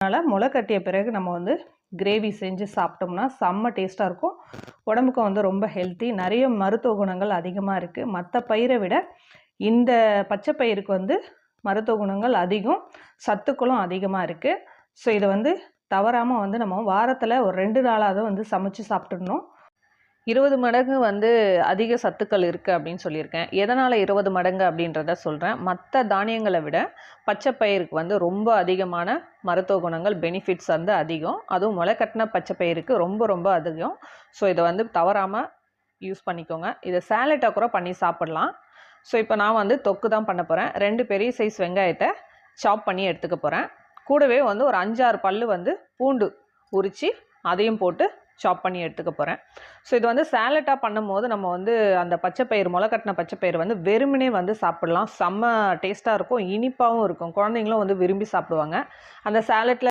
அதனால் முளை கட்டிய பிறகு நம்ம வந்து கிரேவி செஞ்சு சாப்பிட்டோம்னா செம்ம டேஸ்ட்டாக இருக்கும். உடம்புக்கும் வந்து ரொம்ப ஹெல்த்தி. நிறைய மருத்துவ குணங்கள் அதிகமாக இருக்குது. மற்ற பயிரை விட இந்த பச்சை பயிருக்கு வந்து மருத்துவ குணங்கள் அதிகம், சத்துக்களும் அதிகமாக இருக்குது. ஸோ இதை வந்து தவறாமல் வந்து நம்ம வாரத்தில் ஒரு 2 நாளாவது வந்து சமைச்சு சாப்பிட்டுடணும். 20 மடங்கு வந்து அதிக சத்துக்கள் இருக்குது அப்படின்னு சொல்லியிருக்கேன். எதனால் 20 மடங்கு அப்படின்றத சொல்கிறேன். மற்ற தானியங்களை விட பச்சை பயிருக்கு வந்து ரொம்ப அதிகமான மருத்துவ குணங்கள், பெனிஃபிட்ஸ் வந்து அதிகம். அதுவும் முளை கட்டின பச்சை பயிருக்கு ரொம்ப ரொம்ப அதிகம். ஸோ இதை வந்து தவறாமல் யூஸ் பண்ணிக்கோங்க. இதை சாலட்டாக கூட பண்ணி சாப்பிட்லாம். ஸோ இப்போ நான் வந்து தொக்கு தான் பண்ண போகிறேன். 2 பெரிய சைஸ் வெங்காயத்தை சாப் பண்ணி எடுத்துக்க போகிறேன். கூடவே வந்து ஒரு 5-6 பல்லு வந்து பூண்டு உரித்து அதையும் போட்டு சாப் பண்ணி எடுத்துக்க போகிறேன். ஸோ இது வந்து சாலட்டாக பண்ணும்போது நம்ம வந்து அந்த பச்சை பயிர், முளை கட்டின பச்சை பயிர் வந்து வெறுமனே வந்து சாப்பிட்லாம். செம்ம டேஸ்ட்டாக இருக்கும், இனிப்பாகவும் இருக்கும். குழந்தைங்களும் வந்து விரும்பி சாப்பிடுவாங்க. அந்த சாலட்டில்